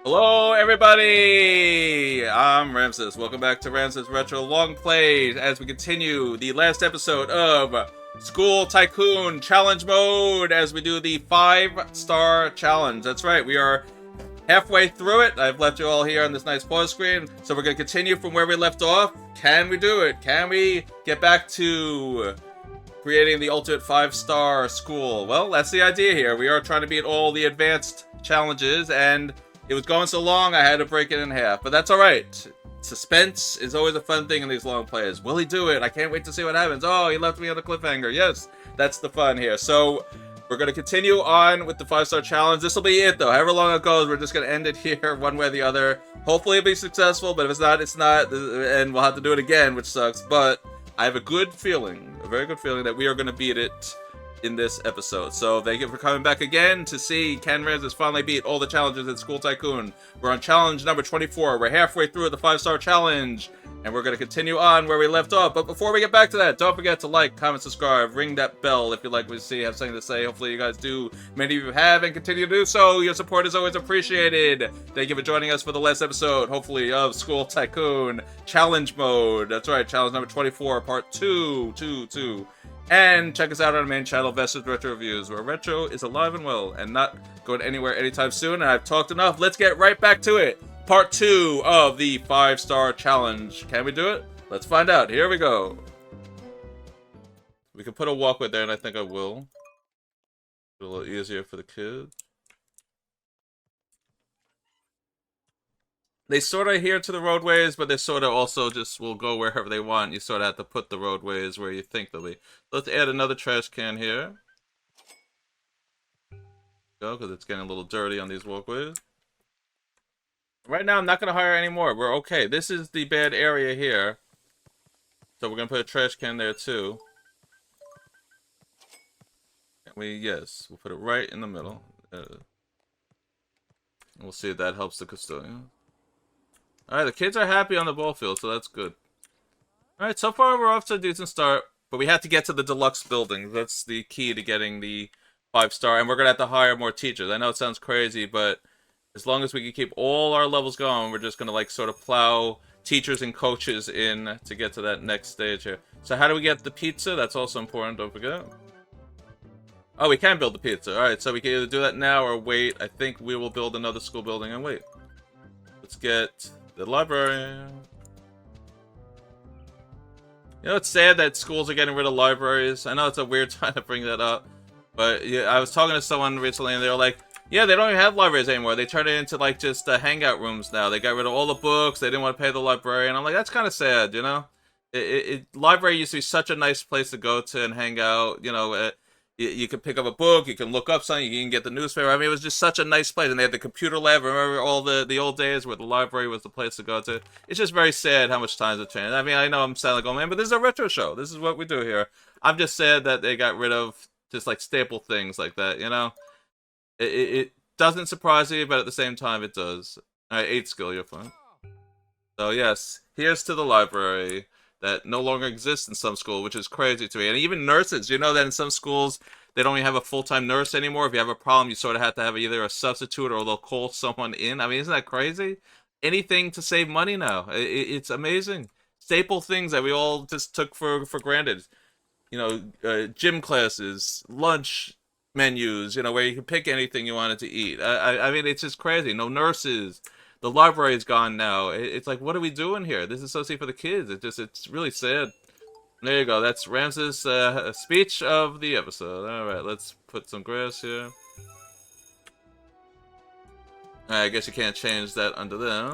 Hello, everybody! I'm Ramsis. Welcome back to Ramsis Retro Longplays as we continue the last episode of School Tycoon Challenge Mode as we do the 5-star challenge. That's right, we are halfway through it. I've left you all here on this nice pause screen, so we're going to continue from where we left off. Can we do it? Can we get back to creating the ultimate 5-star school? Well, that's the idea here. We are trying to beat all the advanced challenges, and it was going so long, I had to break it in half. But that's alright. Suspense is always a fun thing in these long plays. Will he do it? I can't wait to see what happens. Oh, he left me on a cliffhanger. Yes, that's the fun here. So, we're going to continue on with the 5-star challenge. This will be it, though. However long it goes, we're just going to end it here one way or the other. Hopefully it'll be successful, but if it's not, it's not. And we'll have to do it again, which sucks. But I have a good feeling, a very good feeling, that we are going to beat it in this episode. So thank you for coming back again to see can Ramsis finally beat all the challenges in School Tycoon. We're on challenge number 24. We're halfway through the 5-star challenge, and we're going to continue on where we left off. But before we get back to that, don't forget to like, comment, subscribe, ring that bell if you like what you see, have something to say. Hopefully you guys do. Many of you have and continue to do so. Your support is always appreciated. Thank you for joining us for the last episode, hopefully, of School Tycoon Challenge Mode. That's right, challenge number 24, part 2. And check us out on our main channel, Ramsis Retro Reviews, where retro is alive and well and not going anywhere anytime soon. And I've talked enough. Let's get right back to it. Part 2 of the 5-star challenge. Can we do it? Let's find out. Here we go. We can put a walkway there, and I think I will. A little easier for the kids. They sort of adhere to the roadways, but they sort of also just will go wherever they want. You sort of have to put the roadways where you think they'll be. Let's add another trash can here. Go, because it's getting a little dirty on these walkways. Right now, I'm not going to hire any more. We're okay. This is the bad area here. So we're going to put a trash can there, too. And we'll put it right in the middle. We'll see if that helps the custodian. Alright, the kids are happy on the ball field, so that's good. Alright, so far we're off to a decent start, but we have to get to the deluxe building. That's the key to getting the 5-star, and we're going to have to hire more teachers. I know it sounds crazy, but as long as we can keep all our levels going, we're just going to, like, sort of plow teachers and coaches in to get to that next stage here. So how do we get the pizza? That's also important, don't forget. Oh, we can build the pizza. Alright, so we can either do that now or wait. I think we will build another school building and wait. Let's get the library. You know, it's sad that schools are getting rid of libraries. I know it's a weird time to bring that up, but yeah, I was talking to someone recently and they were like, yeah, they don't even have libraries anymore. They turned it into like just hangout rooms now. They got rid of all the books. They didn't want to pay the librarian. I'm like, that's kind of sad, you know? Library used to be such a nice place to go to and hang out, you know. You can pick up a book, you can look up something, you can get the newspaper. I mean, it was just such a nice place. And they had the computer lab. Remember all the old days where the library was the place to go to? It's just very sad how much times have changed. I mean, I know I'm sounding like, oh man, but this is a retro show. This is what we do here. I'm just sad that they got rid of just like staple things like that, you know? It doesn't surprise me, but at the same time, it does. Alright, 8 skill, you're fine. So yes, here's to the library that no longer exists in some school, which is crazy to me. And even nurses, you know that in some schools, they don't even have a full-time nurse anymore. If you have a problem, you sort of have to have either a substitute or they'll call someone in. I mean, isn't that crazy? Anything to save money now. It's amazing. Staple things that we all just took for granted. You know, gym classes, lunch menus, you know, where you can pick anything you wanted to eat. I mean, it's just crazy. No nurses. The library is gone now. It's like, what are we doing here? This is so safe for the kids. It's really sad. There you go. That's Ramses' speech of the episode. Alright, let's put some grass here. I guess you can't change that under there.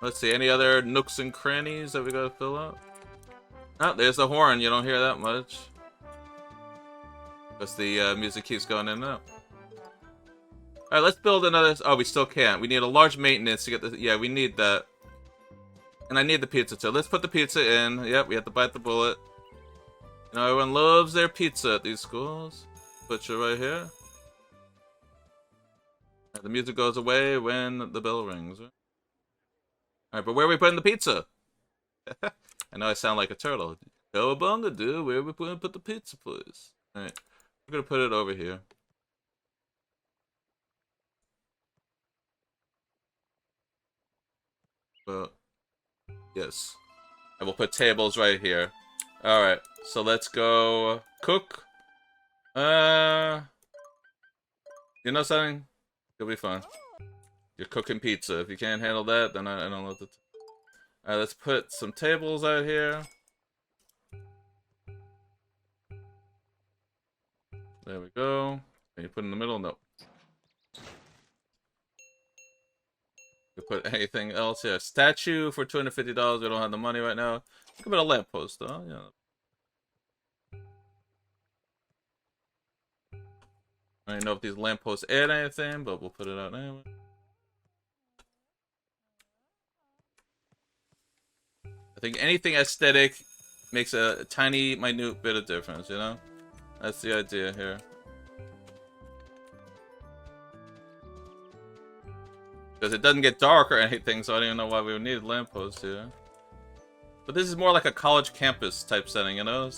Let's see, any other nooks and crannies that we gotta fill out? Oh, there's the horn. You don't hear that much. Because the music keeps going in and out. Alright, let's build another... Oh, we still can't. We need a large maintenance to get the... Yeah, we need that. And I need the pizza too. Let's put the pizza in. Yep, we have to bite the bullet. You know, everyone loves their pizza at these schools. Put you right here. Right, the music goes away when the bell rings. Right? Alright, but where are we putting the pizza? I know I sound like a turtle. Cowabunga, dude. Where are we going to put the pizza, please? Alright, we're going to put it over here. Well, yes. And we'll put tables right here. Alright, so let's go cook. You know something? You'll be fine. You're cooking pizza. If you can't handle that, then I don't know what to... Alright, let's put some tables out here. There we go. Can you put in the middle? No. You put anything else here? Statue for $250. We don't have the money right now. Think about a lamppost, though. Yeah. I don't know if these lampposts add anything, but we'll put it out anyway. I think anything aesthetic makes a tiny, minute bit of difference, you know? That's the idea here. Because it doesn't get dark or anything, so I don't even know why we would need lampposts here. But this is more like a college campus type setting, you know?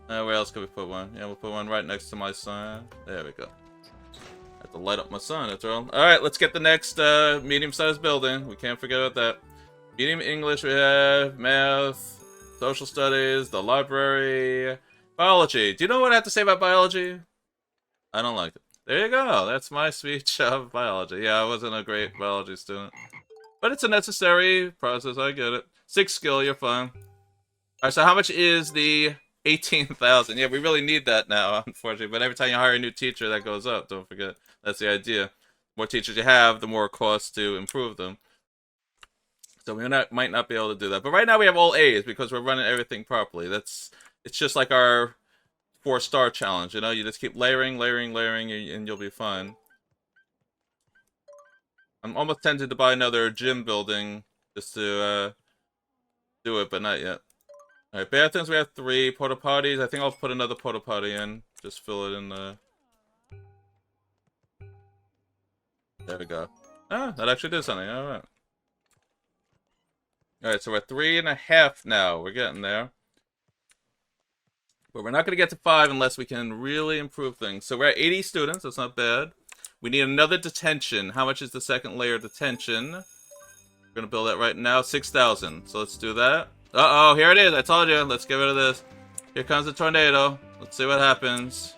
Where else could we put one? Yeah, we'll put one right next to my sign. There we go. I have to light up my sign, that's all. Alright, let's get the next medium-sized building. We can't forget about that. Medium English we have, math, social studies, the library, biology. Do you know what I have to say about biology? I don't like it. There you go. That's my speech of biology. Yeah, I wasn't a great biology student. But it's a necessary process, I get it. 6 skill, you're fine. Alright, so how much is the 18,000? Yeah, we really need that now, unfortunately. But every time you hire a new teacher, that goes up. Don't forget. That's the idea. The more teachers you have, the more it costs to improve them. So we might not be able to do that. But right now we have all A's because we're running everything properly. It's just like our 4-star challenge, you know? You just keep layering, and you'll be fine. I'm almost tempted to buy another gym building just to do it, but not yet. Alright, bathrooms we have 3. Porta potties, I think I'll put another porta potty in. Just fill it in the... There we go. Ah, that actually did something, alright. Alright, so we're at 3.5 now. We're getting there. But we're not going to get to 5 unless we can really improve things. So we're at 80 students. That's not bad. We need another detention. How much is the second layer of detention? We're going to build that right now. 6,000. So let's do that. Uh-oh, here it is. I told you. Let's get rid of this. Here comes the tornado. Let's see what happens.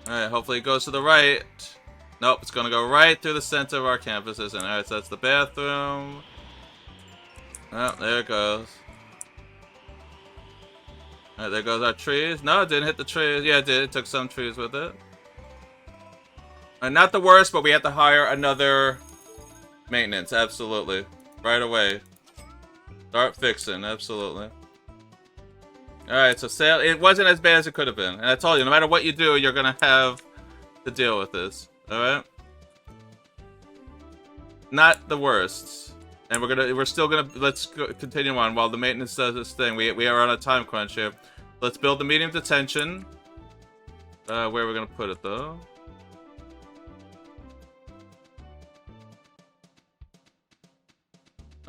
Alright, hopefully it goes to the right. Nope, it's going to go right through the center of our campuses. And alright, so that's the bathroom. Oh, there it goes. Alright, there goes our trees. No, it didn't hit the trees. Yeah, it did. It took some trees with it. Not the worst, but we have to hire another maintenance. Absolutely. Right away. Start fixing. Absolutely. Alright, so sale. It wasn't as bad as it could have been. And I told you, no matter what you do, you're going to have to deal with this. Alright? Not the worst. And we're still gonna, let's continue on while the maintenance does this thing. We are on a time crunch here. Let's build the medium detention. Where are we gonna put it though?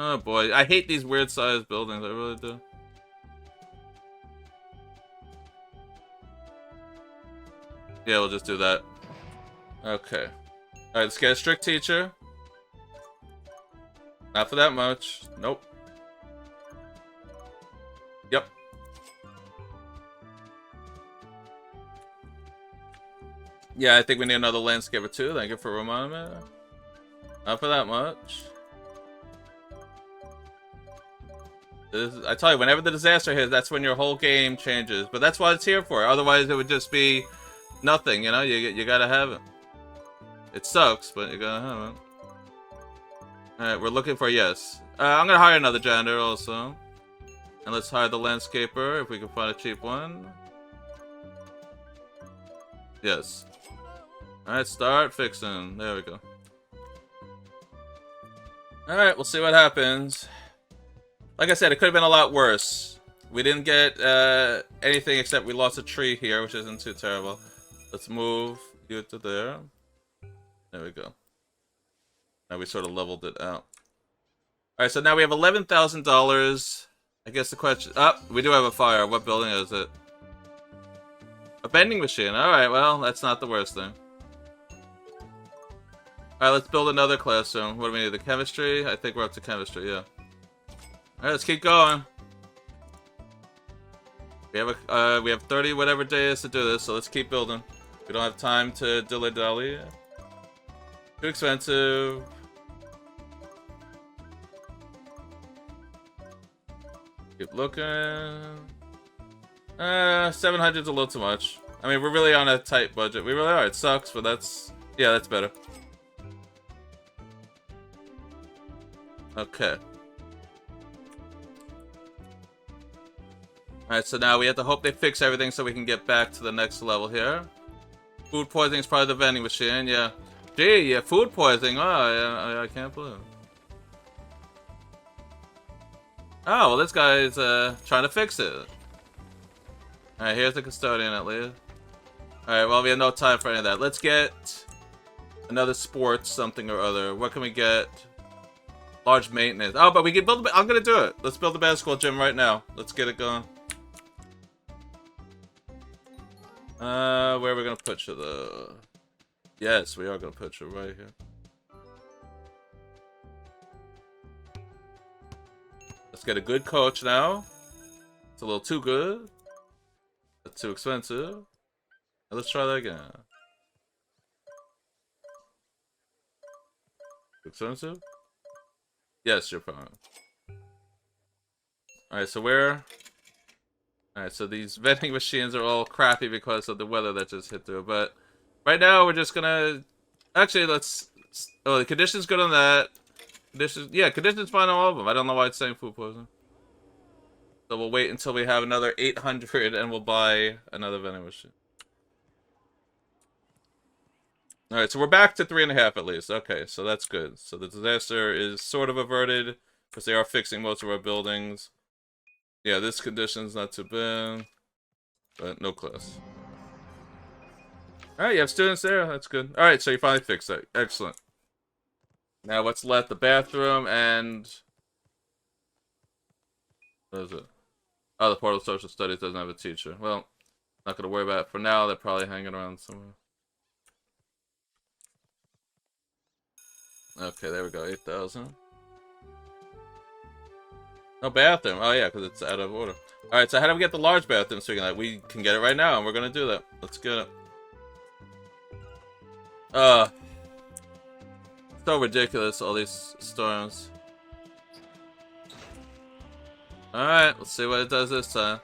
Oh boy, I hate these weird sized buildings, I really do. Yeah, we'll just do that. Okay. Alright, let's get a strict teacher. Not for that much. Nope. Yep. Yeah, I think we need another landscaper too. Thank you for reminding me. Not for that much. I tell you, whenever the disaster hits, that's when your whole game changes. But that's what it's here for. Otherwise, it would just be nothing, you know? You gotta have it. It sucks, but you gotta have it. Alright, we're looking for yes. I'm gonna hire another janitor also. And let's hire the landscaper if we can find a cheap one. Yes. Alright, start fixing. There we go. Alright, we'll see what happens. Like I said, it could have been a lot worse. We didn't get anything except we lost a tree here, which isn't too terrible. Let's move you to there. There we go. Now we sort of leveled it out. Alright, so now we have $11,000. I guess the question... Oh, we do have a fire. What building is it? A vending machine. Alright, well, that's not the worst thing. Alright, let's build another classroom. What do we need? The chemistry? I think we're up to chemistry, yeah. Alright, let's keep going. We have 30 whatever days to do this, so let's keep building. We don't have time to dilly-dally. Too expensive. Keep looking. 700's a little too much. I mean, we're really on a tight budget. We really are. It sucks, but that's... Yeah, that's better. Okay. Alright, so now we have to hope they fix everything so we can get back to the next level here. Food poisoning is part of the vending machine, yeah. Gee, yeah, food poisoning. Oh, I can't believe it. Oh, well, this guy's trying to fix it. Alright, here's the custodian at least. Alright, well, we have no time for any of that. Let's get another sports something or other. What can we get? Large maintenance. Oh, but we can build I'm gonna do it. Let's build a basketball gym right now. Let's get it going. Where are we gonna put you though? Yes, we are gonna put you right here. Let's get a good coach now. It's a little too good. That's too expensive. Let's try that again. Too expensive? Yes, you're fine. Alright, so where? Alright, so these vending machines are all crappy because of the weather that just hit through. But right now, we're just gonna... Actually, let's... Oh, the condition's good on that. Conditions... Yeah, condition's fine on all of them. I don't know why it's saying food poisoning. So we'll wait until we have another 800 and we'll buy another vending machine. Alright, so we're back to 3.5 at least. Okay, so that's good. So the disaster is sort of averted because they are fixing most of our buildings. Yeah, this condition's not too bad, but no class. Alright, you have students there. That's good. Alright, so you finally fixed that. Excellent. Now what's left? The bathroom and... What is it? Oh, the Portal Social Studies doesn't have a teacher. Well, not going to worry about it for now. They're probably hanging around somewhere. Okay, there we go. 8,000. No bathroom. Oh, yeah, because it's out of order. Alright, so how do we get the large bathroom so we can get it right now, and we're going to do that. Let's get it. So ridiculous, all these storms. Alright, let's see what it does this time.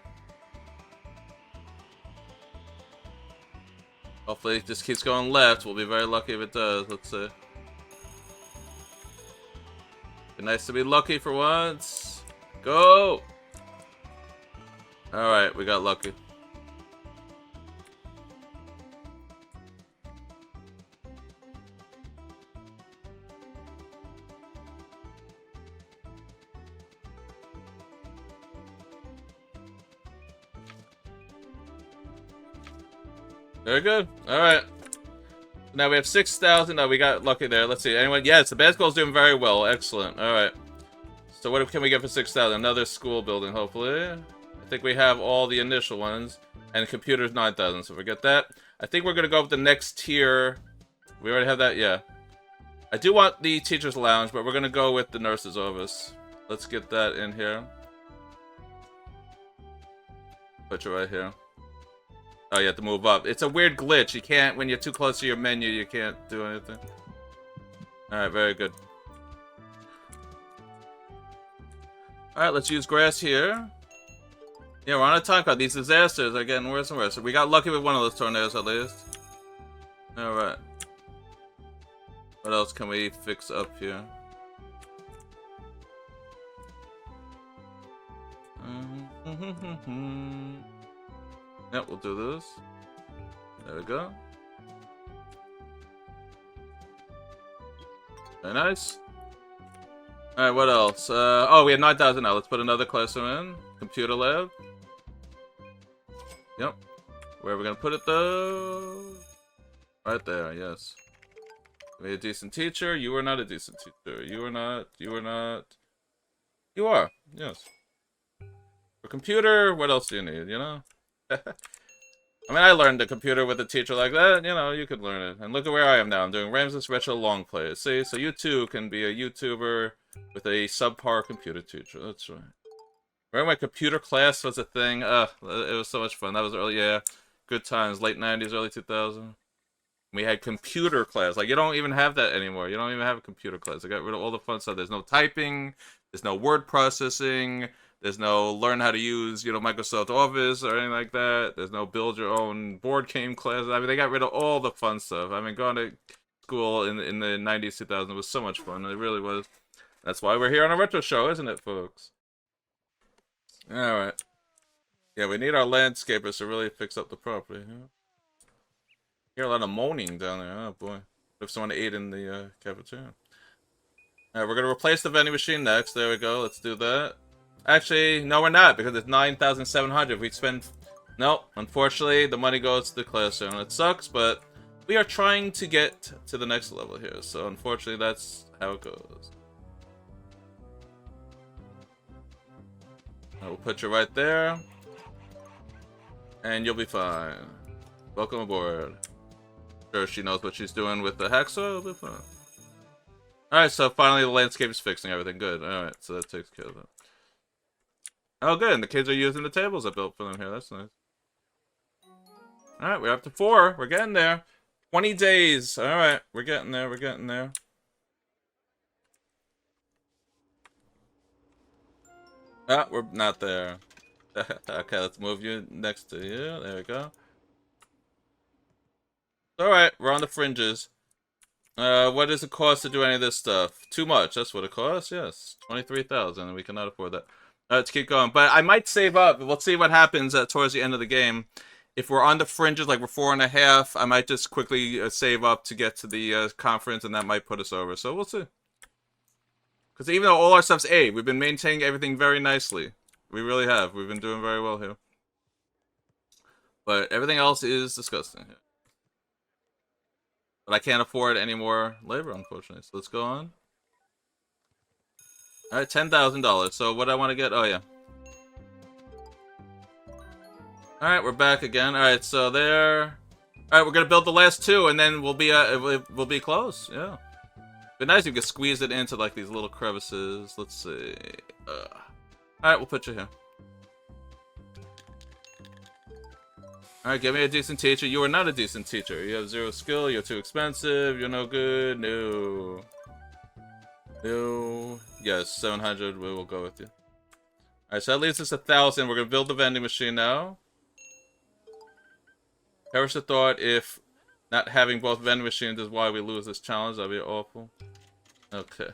Hopefully it just keeps going left. We'll be very lucky if it does. Let's see. Be nice to be lucky for once. Go! Alright, we got lucky. Very good. Alright. Now we have 6,000. No, we got lucky there. Let's see. Anyone? Yes, the basketball's doing very well. Excellent. Alright. So what can we get for 6,000? Another school building, hopefully. I think we have all the initial ones. And computers 9,000, so forget that. I think we're going to go with the next tier. We already have that? Yeah. I do want the teacher's lounge, but we're going to go with the nurse's office. Let's get that in here. Put you right here. Oh, you have to move up. It's a weird glitch. You can't, when you're too close to your menu, you can't do anything. Alright, very good. Alright, let's use grass here. Yeah, we're on a time clock. These disasters are getting worse and worse. So we got lucky with one of those tornadoes, at least. Alright. What else can we fix up here? Yep, we'll do this. There we go. Very nice. Alright, what else? Oh, we have 9,000 now. Let's put another classroom in. Computer lab. Yep. Where are we gonna put it, though? Right there, yes. We a decent teacher. You are not a decent teacher. You are not. You are not. You are. Yes. For computer, what else do you need, you know? I mean, I learned the computer with a teacher like that. You know, you could learn it. And look at where I am now. I'm doing Ramsis Retro Longplay. See, so you too can be a YouTuber with a subpar computer teacher. That's right. Remember when computer class was a thing? It was so much fun. That was early, yeah. Good times, late 90s, early 2000s. We had computer class. Like, you don't even have that anymore. You don't even have a computer class. They got rid of all the fun stuff. There's no typing. There's no word processing. There's no learn how to use, Microsoft Office or anything like that. There's no build your own board game class. I mean, they got rid of all the fun stuff. I mean, going to school in the 90s, 2000s was so much fun. It really was. That's why we're here on a retro show, isn't it, folks? Alright. Yeah, we need our landscapers to really fix up the property. Hear a lot of moaning down there. Oh boy. If someone ate in the cafeteria. Alright, we're gonna replace the vending machine next. There we go. Let's do that. Actually, no, we're not, because it's 9,700. We spend. No, unfortunately, the money goes to the classroom. It sucks, but we are trying to get to the next level here. So, unfortunately, that's how it goes. We'll put you right there. And you'll be fine. Welcome aboard. Sure, she knows what she's doing with the hacksaw. It'll be fine. Alright, so finally the landscape is fixing everything. Good. Alright, so that takes care of it. Oh, good. And the kids are using the tables I built for them here. That's nice. Alright, we're up to 4. We're getting there. 20 days. Alright, we're getting there. We're getting there. Ah, we're not there. Okay, let's move you next to you. There we go. Alright, we're on the fringes. What does it cost to do any of this stuff? Too much. That's what it costs. Yes, 23,000, and we cannot afford that. Let's keep going. But I might save up. Let's see what happens towards the end of the game. If we're on the fringes, like we're 4.5, I might just quickly save up to get to the conference, and that might put us over. So we'll see. Because even though all our stuff's A, we've been maintaining everything very nicely. We really have. We've been doing very well here. But everything else is disgusting. But I can't afford any more labor, unfortunately. So let's go on. Alright, $10,000. So what I want to get... Oh, yeah. Alright, we're back again. Alright, so there... Alright, we're going to build the last 2, and then we'll be close. Yeah. Be nice if you could squeeze it into, like, these little crevices. Let's see. Alright, we'll put you here. Alright, give me a decent teacher. You are not a decent teacher. You have 0 skill, you're too expensive, you're no good, no. No. Yes, 700, we will go with you. Alright, so that leaves us 1,000. We're gonna build the vending machine now. Perish the thought if not having both vending machines is why we lose this challenge. That'd be awful. Okay.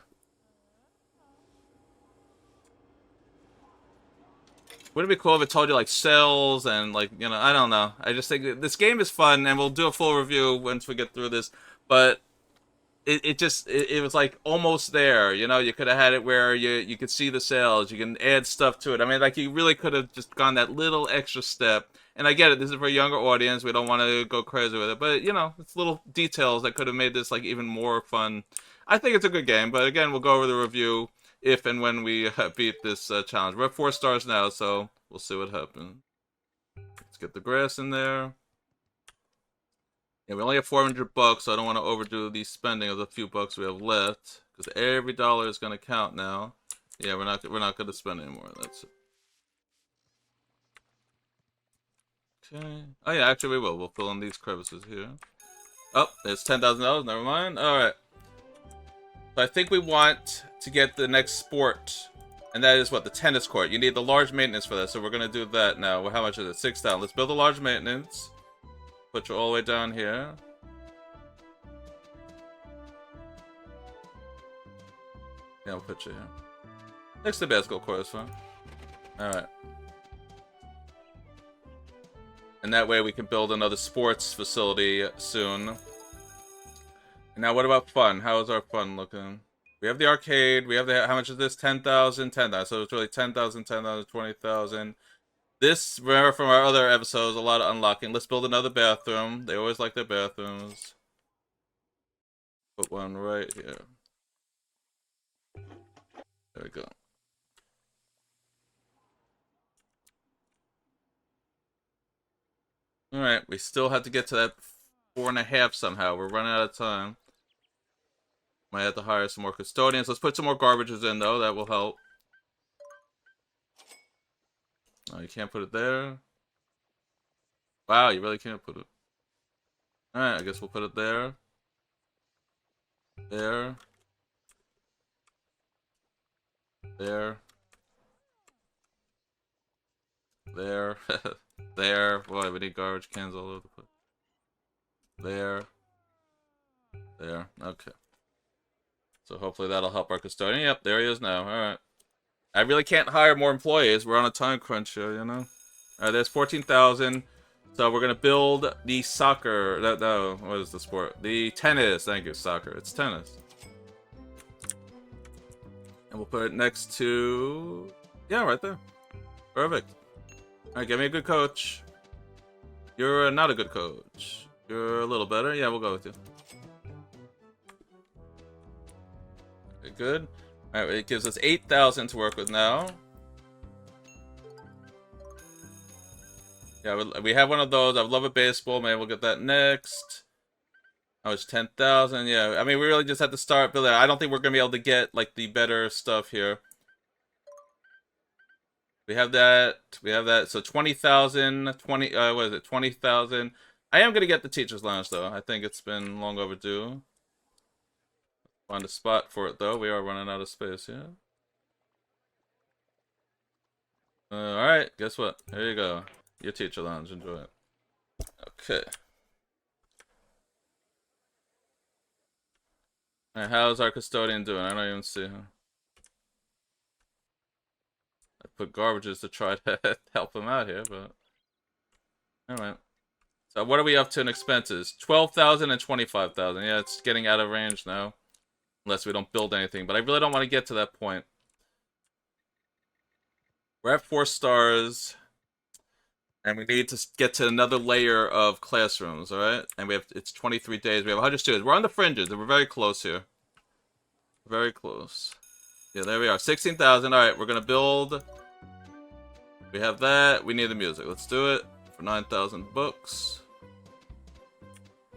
Wouldn't it be cool if it told you, like, cells and, like, I don't know. I just think this game is fun, and we'll do a full review once we get through this. But it was, like, almost there, You could have had it where you could see the cells. You can add stuff to it. I mean, like, you really could have just gone that little extra step. And I get it. This is for a younger audience. We don't want to go crazy with it. But, it's little details that could have made this, like, even more fun. I think it's a good game. But, again, we'll go over the review if and when we beat this challenge. We're at 4 stars now, so we'll see what happens. Let's get the grass in there. Yeah, we only have 400 bucks, so I don't want to overdo the spending of the few bucks we have left, because every dollar is going to count now. Yeah, we're not going to spend anymore. That's it. Okay. Oh yeah, actually we will. We'll fill in these crevices here. Oh, there's $10,000. Never mind. All right. So I think we want to get the next sport, and that is what, the tennis court. You need the large maintenance for that, so we're gonna do that now. Well, how much is it? 6,000. Let's build a large maintenance. Put you all the way down here. Yeah, I'll put you here. Next to the basketball court is fine. All right. And that way we can build another sports facility soon. And now what about fun? How is our fun looking? We have the arcade. We have the... How much is this? 10,000, 10,000. So it's really 10,000, 10,000, 20,000. This, remember from our other episodes, a lot of unlocking. Let's build another bathroom. They always like their bathrooms. Put one right here. There we go. Alright, we still have to get to that 4.5 somehow. We're running out of time. Might have to hire some more custodians. Let's put some more garbages in, though. That will help. Oh, you can't put it there. Wow, you really can't put it. Alright, I guess we'll put it there. There. There. There. There. Boy, we need garbage cans all over the place. There. There. Okay. So hopefully that'll help our custodian. Yep, there he is now. Alright. I really can't hire more employees. We're on a time crunch here, you know? Alright, there's 14,000. So we're gonna build the soccer. No, what is the sport? The tennis. Thank you, soccer. It's tennis. And we'll put it next to... Yeah, right there. Perfect. Alright, give me a good coach. You're not a good coach. You're a little better. Yeah, we'll go with you. Okay, good. Alright, it gives us 8,000 to work with now. Yeah, we have one of those. I love a baseball. Maybe we'll get that next. Oh, it's 10,000. Yeah, I mean, we really just have to start building. I don't think we're going to be able to get, like, the better stuff here. We have that. We have that. So 20,000. What is it? 20,000. I am going to get the teacher's lounge, though. I think it's been long overdue. Find a spot for it, though. We are running out of space, yeah. Alright, guess what? There you go. Your teacher lounge. Enjoy it. Okay. Alright, how's our custodian doing? I don't even see him. I put garbages to try to help him out here, but... Alright. So what are we up to in expenses? 12,000 and 25,000. Yeah, it's getting out of range now. Unless we don't build anything. But I really don't want to get to that point. We're at 4 stars. And we need to get to another layer of classrooms, alright? And we have, it's 23 days. We have 100 students. We're on the fringes, and we're very close here. Very close. Yeah, there we are. 16,000. Alright, we're gonna build. We have that. We need the music. Let's do it. For 9,000 books.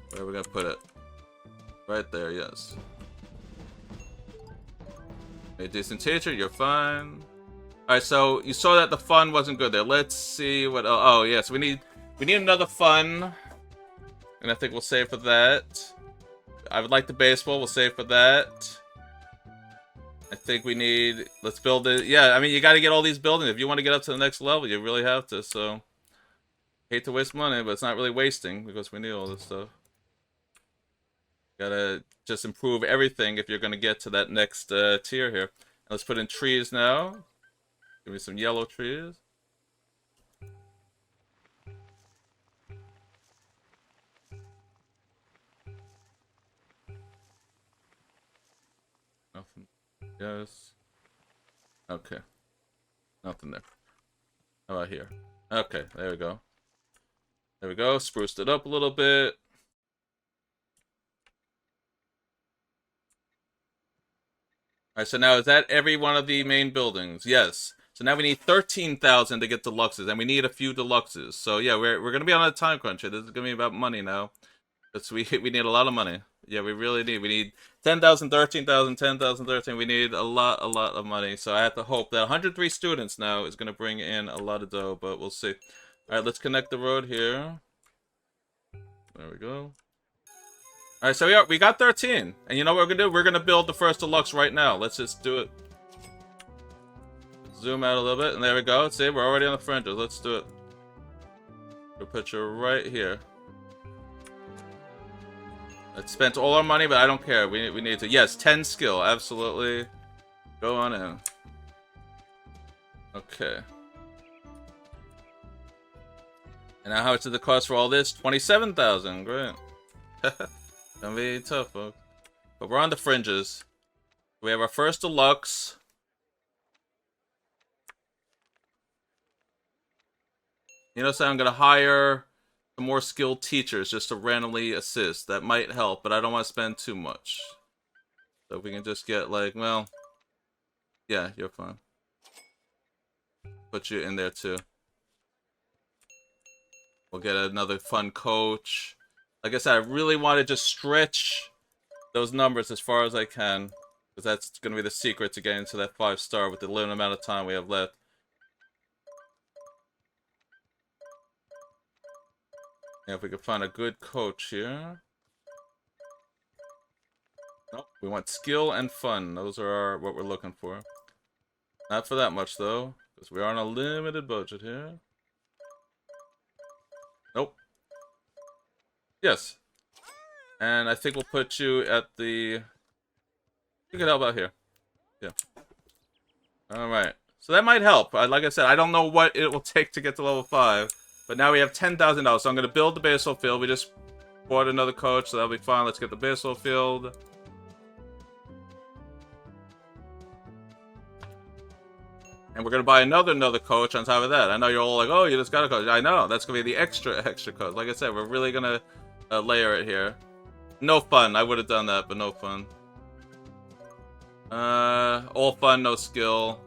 Where are we gonna put it? Right there, yes. A decent teacher, you're fine. Alright, so you saw that the fun wasn't good there. Let's see what... Oh, yes, we need another fun. And I think we'll save for that. I would like the baseball. We'll save for that. I think we need... Let's build it. Yeah, I mean, you got to get all these buildings. If you want to get up to the next level, you really have to, so... Hate to waste money, but it's not really wasting because we need all this stuff. Gotta just improve everything if you're going to get to that next tier here. Let's put in trees now. Give me some yellow trees. Nothing. Yes. Okay. Nothing there. How about here? Okay, there we go. There we go. Spruced it up a little bit. Alright, so now is that every one of the main buildings? Yes. So now we need 13,000 to get deluxes, and we need a few deluxes. So yeah, we're gonna be on a time crunch here. This is gonna be about money now. Because we need a lot of money. Yeah, we really need. We need 10,000, 13,000, 10,000, 13. We need a lot of money. So I have to hope that 103 students now is gonna bring in a lot of dough, but we'll see. Alright, let's connect the road here. There we go. Alright, so we got 13. And you know what we're gonna do? We're gonna build the first deluxe right now. Let's just do it. Zoom out a little bit, and there we go. See, we're already on the fringes. Let's do it. We'll put you right here. Let's spent all our money, but I don't care. We need to. Yes, 10 skill. Absolutely. Go on in. Okay. And now how much did the cost for all this? 27,000. Great. Gonna be tough, folks. But we're on the fringes. We have our first deluxe. You know, so I'm gonna hire some more skilled teachers just to randomly assist. That might help, but I don't want to spend too much. So if we can just get like, well, yeah, you're fine. Put you in there too. We'll get another fun coach. Like I said, I really want to just stretch those numbers as far as I can. Because that's going to be the secret to getting to that 5-star with the limited amount of time we have left. Yeah, if we could find a good coach here. Nope, we want skill and fun. Those are what we're looking for. Not for that much, though. Because we are on a limited budget here. Nope. Yes. And I think we'll put you at the... You can help out here. Yeah. Alright. So that might help. Like I said, I don't know what it will take to get to level 5. But now we have $10,000. So I'm going to build the baseball field. We just bought another coach, so that'll be fine. Let's get the baseball field. And we're going to buy another coach on top of that. I know you're all like, oh, you just got a coach. I know. That's going to be the extra coach. Like I said, we're really going to layer it here. No fun. I would have done that, but no fun. All fun, no skill.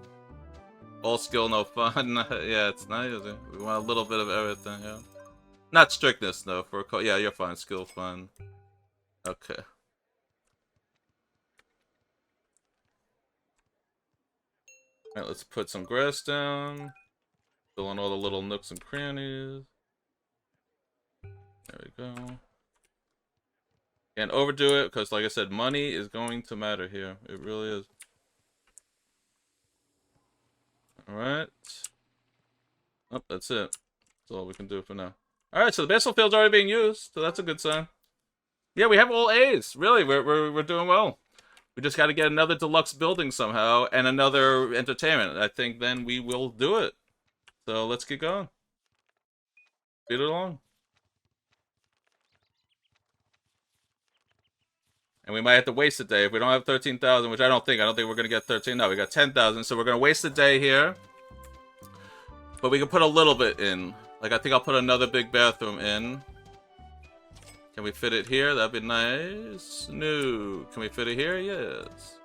All skill, no fun. Yeah, it's nice. We want a little bit of everything, yeah. Not strictness, though, for a coach. Yeah, you're fine. Skill, fun. Okay. Alright, let's put some grass down. Fill in all the little nooks and crannies. There we go. Can't overdo it, because like I said, money is going to matter here. It really is. Alright. Oh, that's it. That's all we can do for now. Alright, so the baseball field's already being used, so that's a good sign. Yeah, we have all A's. Really, we're doing well. We just got to get another deluxe building somehow, and another entertainment. I think then we will do it. So let's get going. Speed it along. And we might have to waste a day if we don't have 13,000, which I don't think. I don't think we're going to get 13. No, we got 10,000, so we're going to waste a day here. But we can put a little bit in. Like, I think I'll put another big bathroom in. Can we fit it here? That'd be nice. No. Can we fit it here? Yes.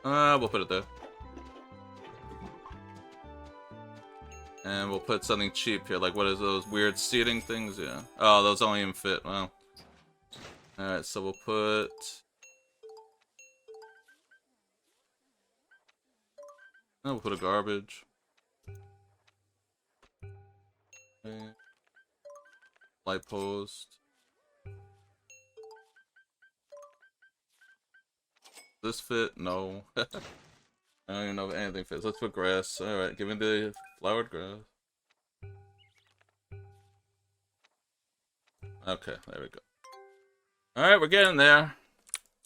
We'll put it there. And we'll put something cheap here. Like, what is those weird seating things? Yeah. Oh, those don't even fit. Wow. Alright, so we'll put... Oh, we'll put a garbage. Okay. Light post. Does this fit? No. I don't even know if anything fits. Let's put grass. Alright, give me the flowered grass. Okay, there we go. Alright, we're getting there.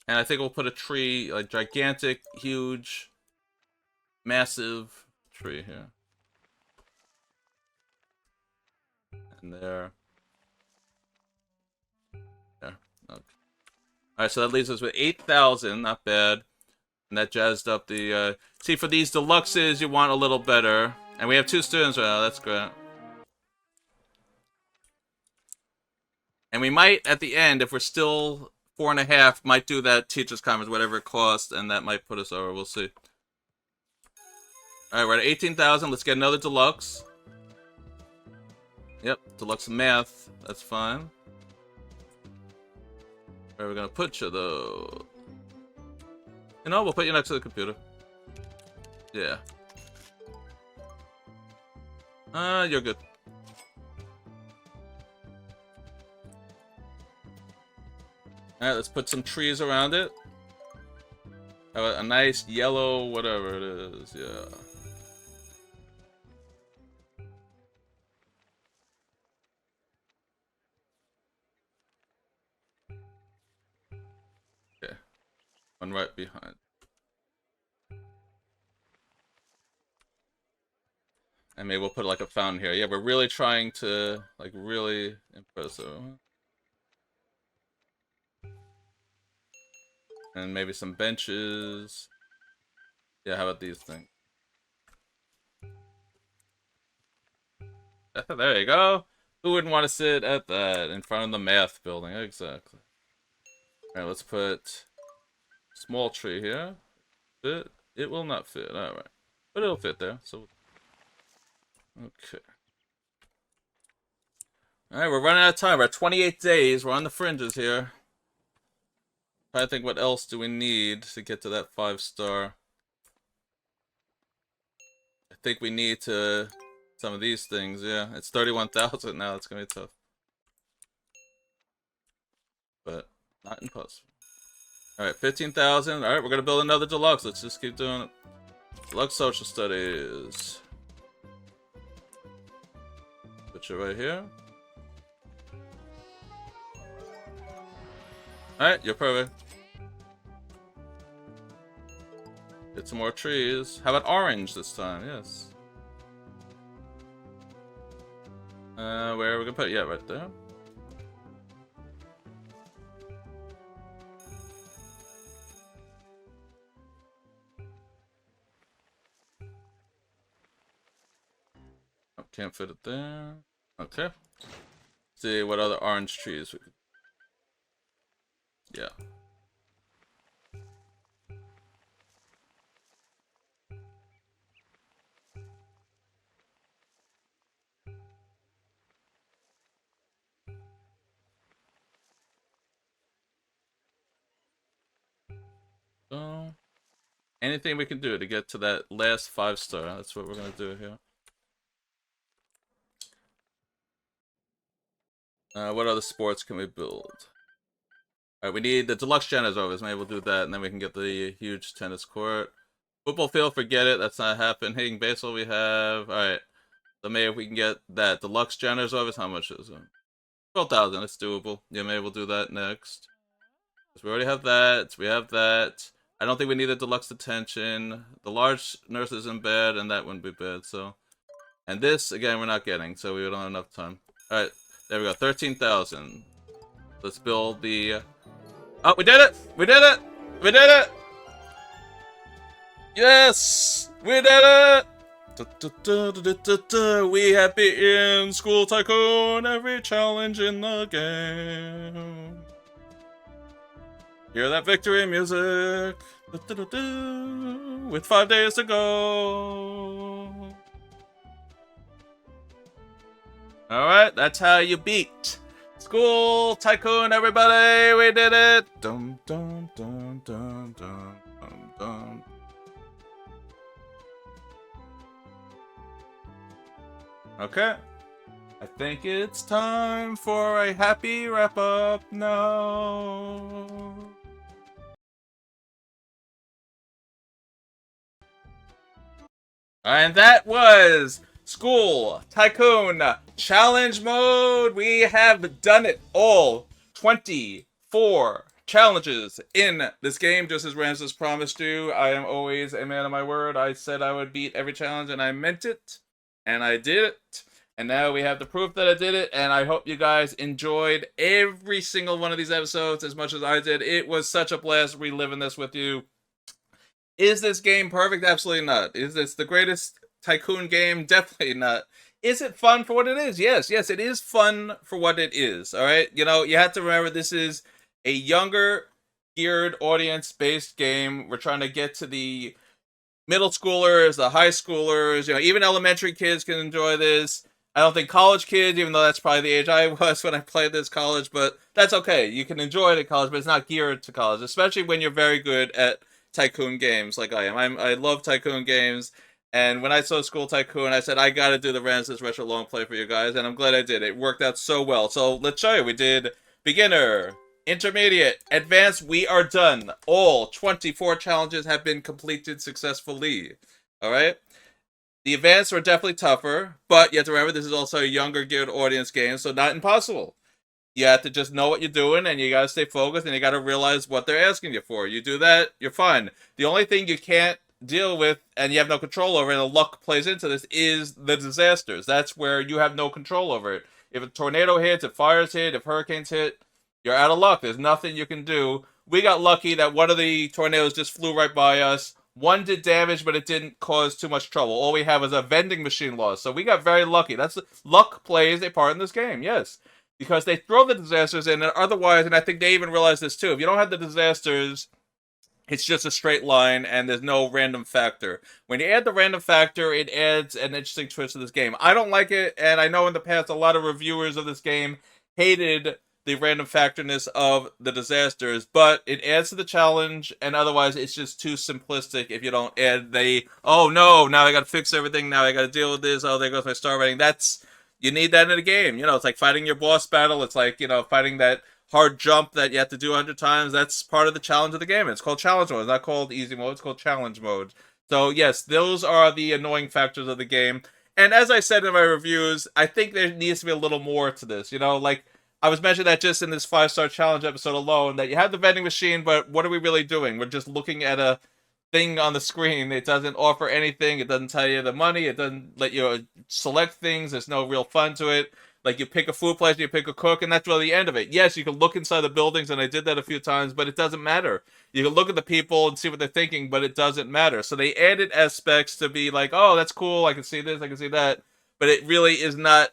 And I think we'll put a tree, like gigantic, huge, massive tree here. And there. There. Okay. Alright, so that leaves us with 8,000, not bad. And that jazzed up the, see, for these deluxes, you want a little better. And we have 2 students right now, that's great. And we might, at the end, if we're still 4.5, might do that teacher's conference, whatever it costs, and that might put us over, we'll see. Alright, we're at 18,000, let's get another deluxe. Yep, deluxe math, that's fine. Where are we gonna put you, though? You know, we'll put you next to the computer. Yeah. You're good. Alright, let's put some trees around it. A nice yellow, whatever it is, yeah. Okay. One right behind. And maybe we'll put like a fountain here. Yeah, we're really trying to, like, really impress her. And maybe some benches. Yeah, how about these things? There you go. Who wouldn't want to sit at that in front of the math building? Exactly. Alright, let's put small tree here. Fit. It will not fit. Alright. But it'll fit there. So, okay. Alright, we're running out of time. We're at 28 days. We're on the fringes here. Trying to think what else do we need to get to that 5-star. I think we need to... some of these things, yeah. It's 31,000 now. It's going to be tough. But not impossible. Alright, 15,000. Alright, we're going to build another deluxe. Let's just keep doing it. Deluxe social studies. Put it right here. Alright, you're perfect. Get some more trees. How about orange this time? Yes. Where are we gonna put it? Yeah, right there. Oh, can't fit it there. Okay. See what other orange trees we could. Yeah. So, anything we can do to get to that last 5-star. That's what we're gonna do here. What other sports can we build? Alright, we need the deluxe Janizovs. Maybe we'll do that, and then we can get the huge tennis court. Football field, forget it. That's not happening. Baseball we have. Alright. So maybe if we can get that deluxe Janizovs, how much is it? 12,000. It's doable. Yeah, maybe we'll do that next. We already have that. We have that. I don't think we need a deluxe detention. The large nurse isn't bad, and that wouldn't be bad, so. And this, again, we're not getting, so we don't have enough time. Alright, there we go. 13,000. Let's build the... Oh, we did it! We did it! We did it! Yes! We did it! We have beaten School Tycoon every challenge in the game. Hear that victory music. With 5 days to go. Alright, that's how you beat School Tycoon, everybody! We did it! Dum dum dum dum dum dum dum. Okay. I think it's time for a happy wrap-up now. And that was School Tycoon Challenge Mode. We have done it all. 24 challenges in this game, just as Ramsis promised you. I am always a man of my word. I said I would beat every challenge, and I meant it. And I did it. And now we have the proof that I did it. And I hope you guys enjoyed every single one of these episodes as much as I did. It was such a blast reliving this with you. Is this game perfect? Absolutely not. Is this the greatest Tycoon game? Definitely not. Is it fun for what it is? Yes, it is fun for what it is. All right, you know, you have to remember this is a younger geared audience-based game. We're trying to get to the middle schoolers, the high schoolers. You know, even elementary kids can enjoy this. I don't think college kids, even though that's probably the age I was when I played this college, but that's okay. You can enjoy it at college, but it's not geared to college, especially when you're very good at Tycoon games like I am. I love Tycoon games, and when I saw School Tycoon, I said, I gotta do the Ramsis Retro Longplay for you guys, and I'm glad I did. It worked out so well. So let's show you. We did beginner, intermediate, advanced. We are done. All 24 challenges have been completed successfully. Alright? The advanced were definitely tougher, but you have to remember this is also a younger geared audience game, so not impossible. You have to just know what you're doing, and you gotta stay focused, and you gotta realize what they're asking you for. You do that, you're fine. The only thing you can't deal with, and you have no control over, and the luck plays into this, is the disasters. That's where you have no control over it. If a tornado hits, if fires hit, if hurricanes hit, you're out of luck. There's nothing you can do. We got lucky that one of the tornadoes just flew right by us. One did damage, but it didn't cause too much trouble. All we have is a vending machine loss. So we got very lucky. Luck plays a part in this game, yes. Because they throw the disasters in, and otherwise, and I think they even realize this too, if you don't have the disasters, It's just a straight line, and there's no random factor. When you add the random factor, it adds an interesting twist to this game. I don't like it, and I know in the past a lot of reviewers of this game hated the random factorness of the disasters, but it adds to the challenge, and otherwise it's just too simplistic if you don't add the, oh no, now I gotta fix everything, now I gotta deal with this, oh, there goes my star rating. You need that in a game. It's like fighting your boss battle, it's like, fighting that hard jump that you have to do 100 times. That's part of the challenge of the game. It's called challenge mode. It's not called easy mode. It's called challenge mode. So yes, those are the annoying factors of the game. And as I said in my reviews, I think there needs to be a little more to this. Like I was mentioning that just in this 5-star challenge episode alone, that you have the vending machine, but what are we really doing? We're just looking at a thing on the screen. It doesn't offer anything. It doesn't tell you the money. It doesn't let you select things. There's no real fun to it. Like, you pick a food place, you pick a cook, and that's really the end of it. Yes, you can look inside the buildings, and I did that a few times, but it doesn't matter. You can look at the people and see what they're thinking, but it doesn't matter. So they added aspects to be like, oh, that's cool, I can see this, I can see that, but it really is not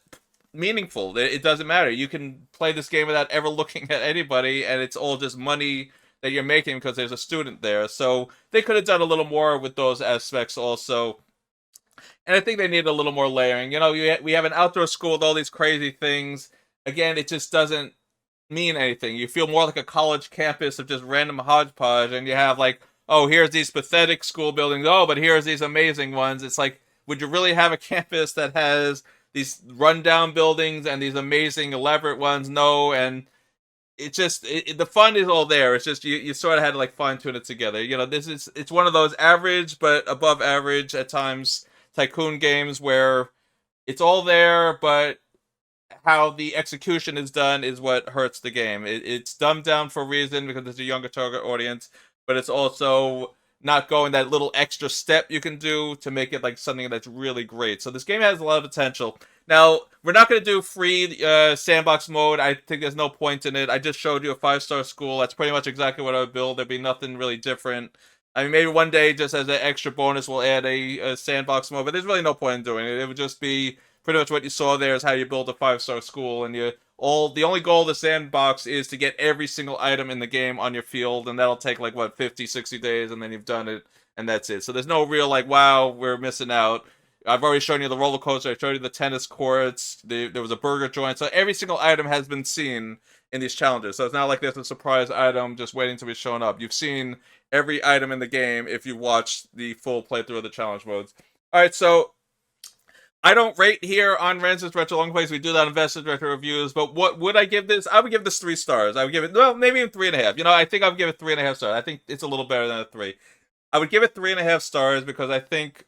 meaningful. It doesn't matter. You can play this game without ever looking at anybody, and it's all just money that you're making because there's a student there. So they could have done a little more with those aspects also. And I think they need a little more layering. We have an outdoor school with all these crazy things. Again, it just doesn't mean anything. You feel more like a college campus of just random hodgepodge, and you have like, oh, here's these pathetic school buildings. Oh, but here's these amazing ones. It's like, would you really have a campus that has these rundown buildings and these amazing elaborate ones? No, and it's just the fun is all there. It's just you sort of had to like fine tune it together. It's one of those average but above average at times tycoon games where it's all there, but how the execution is done is what hurts the game. It's dumbed down for a reason because it's a younger target audience, but it's also not going that little extra step you can do to make it like something that's really great. So this game has a lot of potential. Now, we're not going to do free sandbox mode. I think there's no point in it. I just showed you a 5-star school. That's pretty much exactly what I would build. There'd be nothing really different. I mean, maybe one day, just as an extra bonus, we'll add a sandbox mode, but there's really no point in doing it. It would just be pretty much what you saw there is how you build a 5-star school, and the only goal of the sandbox is to get every single item in the game on your field, and that'll take like, 50, 60 days, and then you've done it, and that's it. So there's no real like, wow, we're missing out. I've already shown you the roller coaster, I showed you the tennis courts, there was a burger joint, so every single item has been seen in these challenges. So it's not like there's a surprise item just waiting to be shown up. You've seen every item in the game if you watch the full playthrough of the challenge modes. Alright, so I don't rate here on Ramsis Retro Longplays. We do that on Vested Retro Reviews, but what would I give this? I would give this 3 stars. I would give it, well, maybe even 3.5. I think I would give it 3.5 stars. I think it's a little better than a 3. I would give it 3.5 stars because I think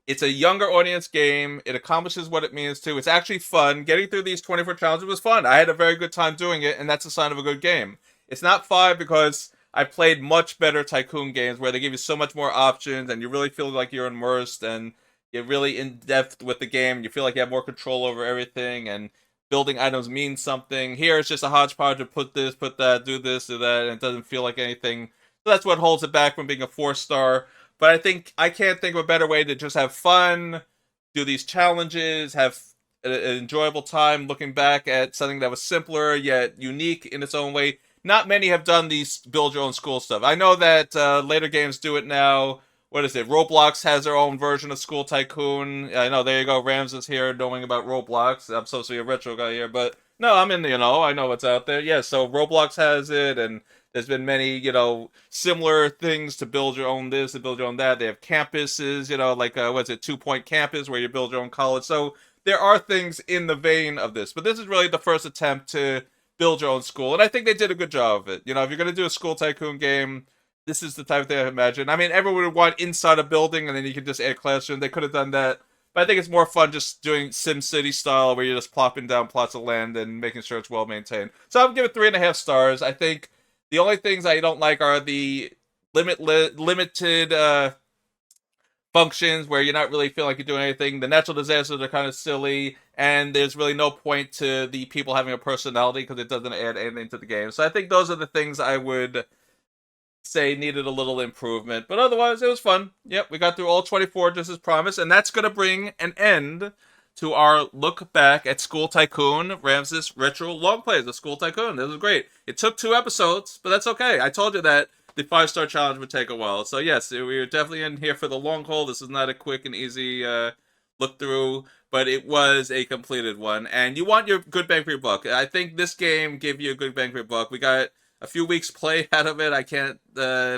it's a younger audience game. It accomplishes what it means to. It's actually fun. Getting through these 24 challenges was fun. I had a very good time doing it, and that's a sign of a good game. It's not 5 because I played much better Tycoon games where they give you so much more options, and you really feel like you're immersed, and you're really in-depth with the game. You feel like you have more control over everything, and building items means something. Here, it's just a hodgepodge of put this, put that, do this, do that, and it doesn't feel like anything. So that's what holds it back from being a 4-star. But I can't think of a better way to just have fun, do these challenges, have an enjoyable time looking back at something that was simpler yet unique in its own way. Not many have done these build your own school stuff. I know that later games do it now. What is it? Roblox has their own version of School Tycoon. I know, there you go, Ramsis here knowing about Roblox. I'm supposed to be a retro guy here, but no, I'm in the, I know what's out there. Yeah, so Roblox has it, and there's been many, similar things to build your own this, to build your own that. They have campuses, like, what's it, 2 Point Campus, where you build your own college. So there are things in the vein of this. But this is really the first attempt to build your own school. And I think they did a good job of it. If you're going to do a School Tycoon game, this is the type of thing I imagine. I mean, everyone would want inside a building, and then you could just add classrooms. They could have done that. But I think it's more fun just doing SimCity style, where you're just plopping down plots of land and making sure it's well maintained. So I would give it 3.5 stars. I think the only things I don't like are the limited functions where you're not really feeling like you're doing anything. The natural disasters are kind of silly, and there's really no point to the people having a personality because it doesn't add anything to the game. So I think those are the things I would say needed a little improvement. But otherwise, it was fun. Yep, we got through all 24 just as promised, and that's going to bring an end to our look back at School Tycoon, Ramsis Retro Longplays, the School Tycoon. This was great. It took 2 episodes, but that's okay. I told you that the 5-star challenge would take a while. So yes, we are definitely in here for the long haul. This is not a quick and easy look through, but it was a completed one. And you want your good bang for your buck. I think this game gave you a good bang for your buck. We got a few weeks play out of it. I can't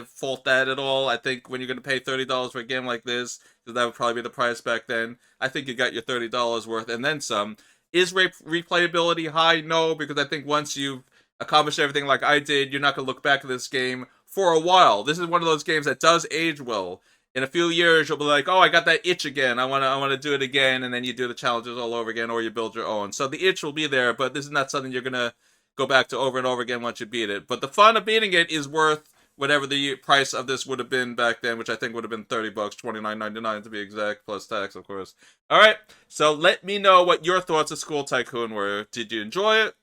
fault that at all. I think when you're going to pay $30 for a game like this, because that would probably be the price back then, I think you got your $30 worth and then some. Is replayability high? No, because I think once you've accomplished everything like I did, you're not going to look back at this game for a while. This is one of those games that does age well. In a few years, you'll be like, oh, I got that itch again. I want to do it again, and then you do the challenges all over again, or you build your own. So the itch will be there, but this is not something you're going to go back to over and over again once you beat it. But the fun of beating it is worth whatever the price of this would have been back then, which I think would have been $30, $29.99 to be exact, plus tax, of course. All right, so let me know what your thoughts of School Tycoon were. Did you enjoy it?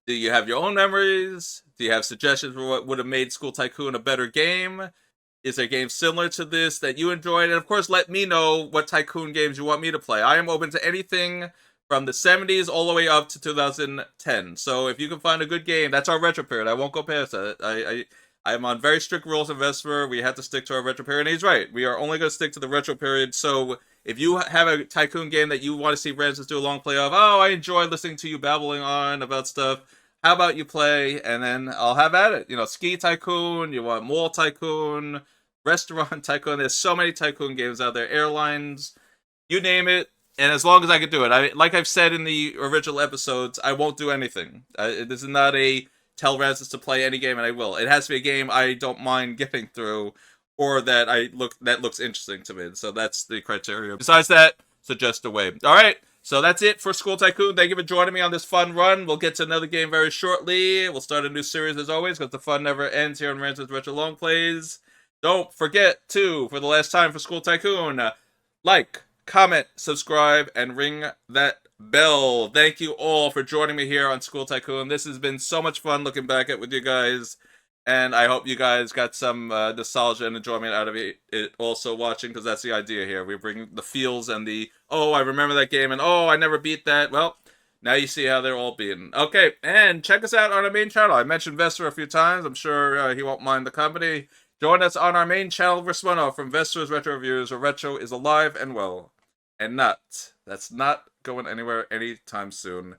Do you have your own memories? Do you have suggestions for what would have made School Tycoon a better game? Is there games similar to this that you enjoyed? And of course, let me know what Tycoon games you want me to play. I am open to anything from the 70s all the way up to 2010. So if you can find a good game, that's our retro period. I won't go past that. I'm on very strict rules in Vesper. We have to stick to our retro period. And he's right. We are only going to stick to the retro period. So if you have a Tycoon game that you want to see Ramsis do a long play of, oh, I enjoy listening to you babbling on about stuff, how about you play? And then I'll have at it. You know, Ski Tycoon, you want Mall Tycoon, Restaurant Tycoon. There's so many Tycoon games out there. Airlines, you name it. And as long as I can do it, like I've said in the original episodes, I won't do anything. This is not a tell Ramsis to play any game, and I will. It has to be a game I don't mind getting through, or that looks interesting to me. So that's the criteria. Besides that, suggest a way. All right, so that's it for School Tycoon. Thank you for joining me on this fun run. We'll get to another game very shortly. We'll start a new series as always, because the fun never ends here on Ramsis Retro Longplays. Don't forget to, for the last time for School Tycoon, like, comment, subscribe, and ring that bell. Thank you all for joining me here on School Tycoon. This has been so much fun looking back at with you guys, and I hope you guys got some nostalgia and enjoyment out of it also watching, because that's the idea here. We bring the feels and the, oh, I remember that game, and oh, I never beat that. Well, now you see how they're all beaten. Okay, and check us out on our main channel. I mentioned Vesper a few times. I'm sure he won't mind the company. Join us on our main channel, Versmono, from Vesper's Retro Reviews, where retro is alive and well. And that's not going anywhere anytime soon.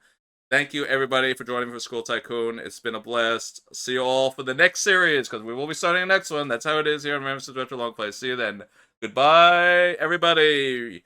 Thank you, everybody, for joining me for School Tycoon. It's been a blast. See you all for the next series, because we will be starting the next one. That's how it is here on Ramsis Retro Longplay. See you then. Goodbye, everybody.